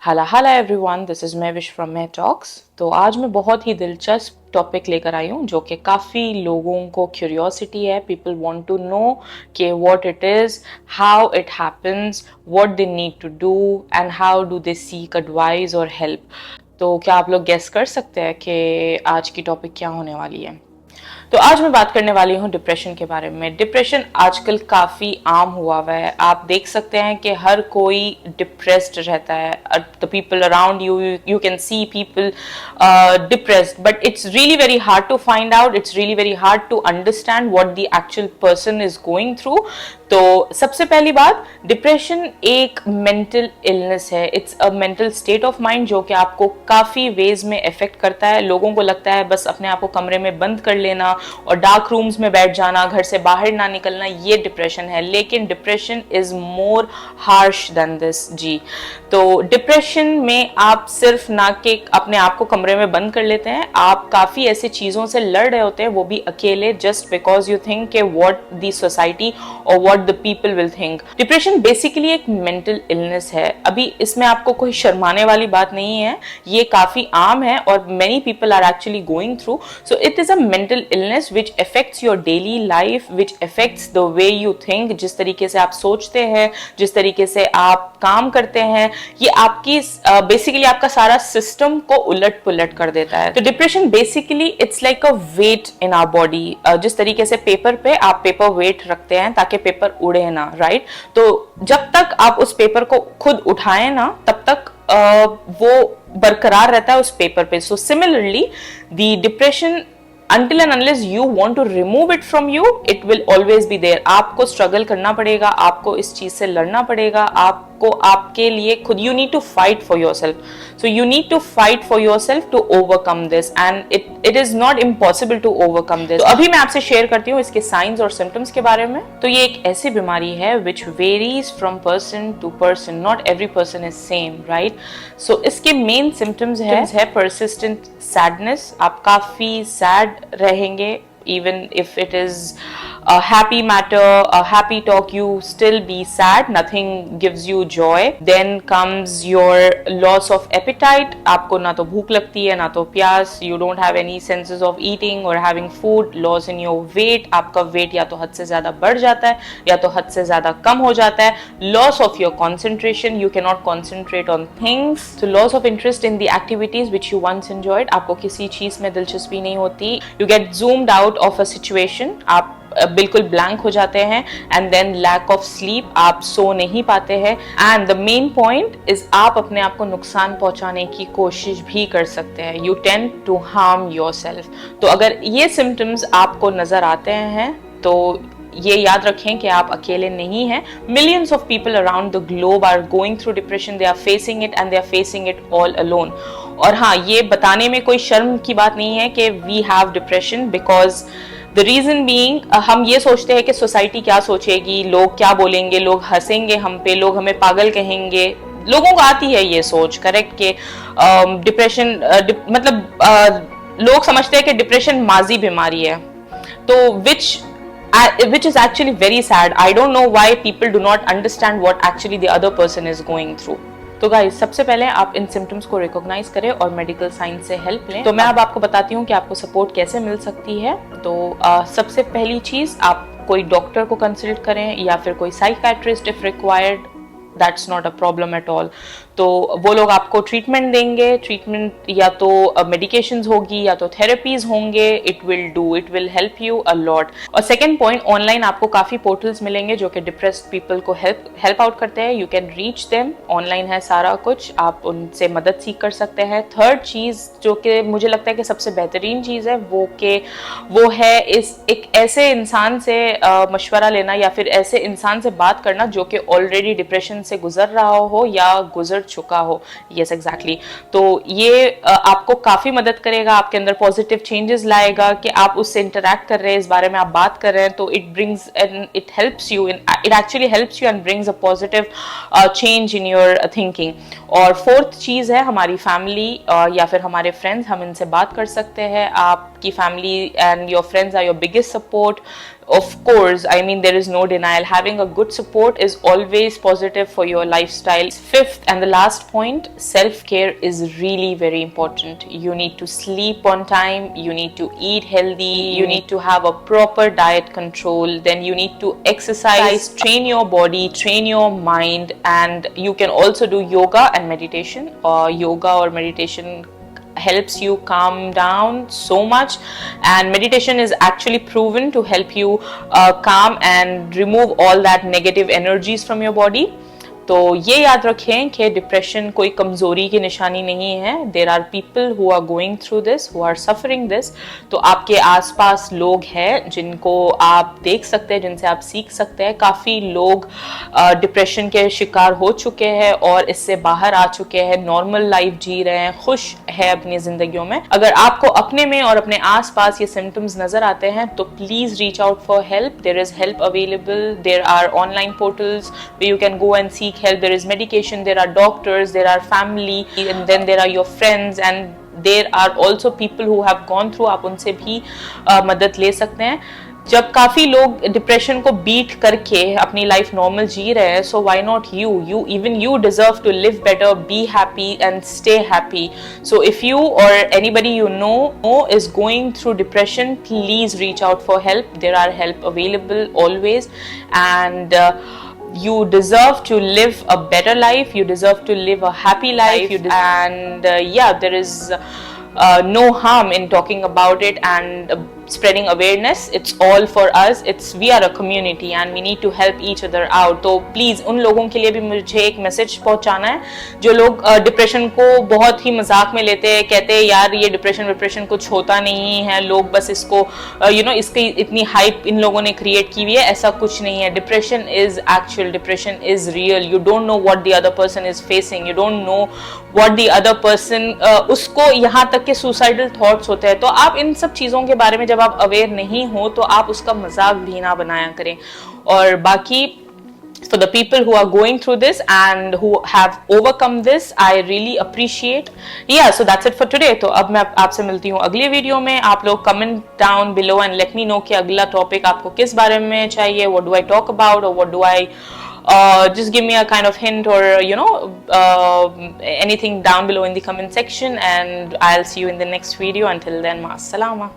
Hello hello everyone, this is Mahvish from Mah talks. तो आज मैं बहुत ही दिलचस्प टॉपिक लेकर आई हूँ जो कि काफ़ी लोगों को क्यूरियोसिटी है। पीपल वांट टू नो कि what it is, how it happens, what they need to do and how do they seek advice और हेल्प। तो क्या आप लोग गेस कर सकते हैं कि आज की टॉपिक क्या होने वाली है? तो आज मैं बात करने वाली हूँ डिप्रेशन के बारे में। डिप्रेशन आजकल काफ़ी आम हुआ है। आप देख सकते हैं कि हर कोई डिप्रेस्ड रहता है। The people around you, you can see people depressed, but it's really very hard to find out, it's really very hard to understand what the actual person is going through. तो सबसे पहली बात, depression एक mental illness है। It's a mental state of mind जो कि आपको काफ़ी वेज में इफेक्ट करता है। लोगों को लगता है बस अपने आप को कमरे में बंद कर लेना और डार्क रूम्स में बैठ जाना, घर से बाहर ना निकलना, ये डिप्रेशन है। लेकिन depression is more harsh than this जी। तो डिप्रेशन में आप सिर्फ ना कि अपने आप को कमरे में बंद कर लेते हैं, आप काफ़ी ऐसी चीज़ों से लड़ रहे होते हैं, वो भी अकेले, जस्ट बिकॉज यू थिंक कि व्हाट द सोसाइटी और what the people will think. Depression basically एक मेंटल इलनेस है। अभी इसमें आपको कोई शर्माने वाली बात नहीं है, ये काफ़ी आम है और many people are actually going through. So it is a mental illness which affects your daily life, which affects the way you think, जिस तरीके से आप सोचते हैं, जिस तरीके से आप काम करते हैं, ये आपकी बेसिकली आपका सारा सिस्टम को उलट पुलट कर देता है। तो depression basically it's like a weight in our body. जिस तरीके से पेपर पे आप पेपर वेट रखते हैं ताकि पेपर उड़े ना, राइट? तो जब तक आप उस पेपर को खुद उठाएं ना, तब तक वो बरकरार रहता है उस पेपर पे। So similarly the depression, until and unless you want to remove it from you, it will always be there। आपको स्ट्रगल करना पड़ेगा, आपको इस चीज से लड़ना पड़ेगा, आपको आपके लिए खुद, you need to fight for yourself। so you need to fight for yourself to overcome this and it is not impossible to overcome this। तो अभी मैं आपसे शेयर करती हूँ इसके साइंस और सिम्टम्स के बारे में। तो ये एक ऐसी बीमारी है which varies from person to person, not every person is same, right? so इसके मेन सिम्टम्स है persistent sadness। आप काफी सैड रहेंगे, even if it is a happy matter, a happy talk, you still be sad, nothing gives you joy। then comes your loss of appetite। आपको ना तो भूख लगती है ना तो प्यास, you don't have any senses of eating or having food। loss in your weight, आपका वेट या तो हद से ज्यादा बढ़ जाता है या तो हद से ज्यादा कम हो जाता है। loss of your concentration, you cannot concentrate on things। so loss of interest in the activities which you once enjoyed, आपको किसी चीज में दिलचस्पी नहीं होती। you get zoomed out of a situation, आप बिल्कुल ब्लैंक हो जाते हैं। And then lack of sleep, आप सो नहीं पाते हैं। And the main point is आप अपने आप को नुकसान पहुंचाने की कोशिश भी कर सकते हैं। You tend to harm yourself. तो अगर ये सिम्टम्स आपको नजर आते हैं तो ये याद रखें कि आप अकेले नहीं हैं। Millions of people around the globe are going through depression, they are facing it and they are facing it all alone. और हाँ, ये बताने में कोई शर्म की बात नहीं है कि we have depression, because the reason being, हम ये सोचते हैं कि सोसाइटी क्या सोचेगी, लोग क्या बोलेंगे, लोग हंसेंगे हम पे, लोग हमें पागल कहेंगे। लोगों को आती है ये सोच, करेक्ट, कि डिप्रेशन मतलब लोग समझते हैं कि डिप्रेशन माजी बीमारी है। तो which is actually very sad। I don't know why people do not understand what actually the other person is going through। तो गाइस, सबसे पहले आप इन सिम्टम्स को रिकॉग्नाइज करें और मेडिकल साइंस से हेल्प लें। तो मैं अब आपको बताती हूँ कि आपको सपोर्ट कैसे मिल सकती है। तो सबसे पहली चीज़, आप कोई डॉक्टर को कंसल्ट करें या फिर कोई psychiatrist if required, that's not a problem at all. तो वो लोग आपको ट्रीटमेंट देंगे। ट्रीटमेंट या तो मेडिकेशंस होगी या तो थेरेपीज होंगे। It will help you a lot. और सेकंड पॉइंट, ऑनलाइन आपको काफ़ी पोर्टल्स मिलेंगे जो कि डिप्रेस्ड पीपल को हेल्प आउट करते हैं। You can reach them, online है सारा कुछ, आप उनसे मदद सीख कर सकते हैं। थर्ड चीज़ जो कि मुझे लगता है कि सबसे बेहतरीन चीज़ है वो है एक ऐसे इंसान से मशवरा लेना या फिर ऐसे इंसान से बात करना जो कि ऑलरेडी डिप्रेशन से गुजर रहा हो या गुजर चुका हो। Yes exactly. तो ये आपको काफी मदद करेगा, आपके अंदर पॉजिटिव चेंजेस लाएगा कि आप उससे इंटरैक्ट कर रहे हैं, इस बारे में आप बात कर रहे हैं। तो it helps you it actually helps you and brings a positive change in your thinking. और फोर्थ चीज है हमारी फैमिली या फिर हमारे फ्रेंड्स, हम इनसे बात कर सकते हैं। आप आपकी family and your friends are your biggest support. Of course, I mean, there is no denial. Having a good support is always positive for your lifestyle. Fifth and the last point, self-care is really very important. You need to sleep on time, you need to eat healthy, you need to have a proper diet control, then you need to exercise, train your body, train your mind, and you can also do yoga and meditation. Yoga or meditation helps you calm down so much, and meditation is actually proven to help you calm and remove all that negative energies from your body. तो ये याद रखें कि depression कोई कमज़ोरी की निशानी नहीं है. There are people who are going through this, who are suffering this. तो आपके आसपास लोग हैं जिनको आप देख सकते हैं, जिनसे आप सीख सकते हैं. काफ़ी लोग डिप्रेशन के शिकार हो चुके हैं और इससे बाहर आ चुके हैं, नॉर्मल लाइफ जी रहे हैं, खुश है अपनी ज़िंदगियों में. अगर आपको अपने में और अपने आसपास ये सिम्टम्स नज़र आते हैं तो please reach out for help. There is help available. There are online portals where you can go and seek help. There is medication, there are doctors, there are family, and then there are your friends, and there are also people who have gone through. आप उनसे भी मदद ले सकते हैं. जब काफ़ी लोग डिप्रेशन को बीट करके अपनी लाइफ नॉर्मल जी रहे हैं, so why not you even you deserve to live better, be happy and stay happy. So if you और anybody you know is going through depression, please reach out for help. There are help available always, and you deserve to live a better life, you deserve to live a happy life, and yeah, there is no harm in talking about it and spreading awareness. It's all for us. We are a community and we need to help each other out. तो please उन लोगों के लिए भी मुझे एक message पहुंचाना है जो लोग डिप्रेशन को बहुत ही मजाक में लेते हैं, कहते हैं यार ये डिप्रेशन कुछ होता नहीं है, लोग बस इसको इसकी इतनी हाइप इन लोगों ने क्रिएट की हुई है. ऐसा कुछ नहीं है. Depression is actual, depression is real. You don't know what the other person is facing, you don't know what the other person, उसको यहाँ तक के सुसाइडल थॉट्स होते हैं. तो आप इन सब चीज़ों के बारे में जब आप अवेयर नहीं हो तो आप उसका मजाक भी ना बनाया करें. और बाकी for the people who are going through this and who have overcome this, I really appreciate. Yeah, so that's it for today. तो अब मैं आपसे मिलती हूँ अगले वीडियो में. आप लोग comment down below and let me know कि अगला टॉपिक आपको किस बारे में चाहिए. What do I talk about, or what do I just give me a kind of hint, or anything down below in the comment section, and I'll see you in the next video. Until then, ma salama.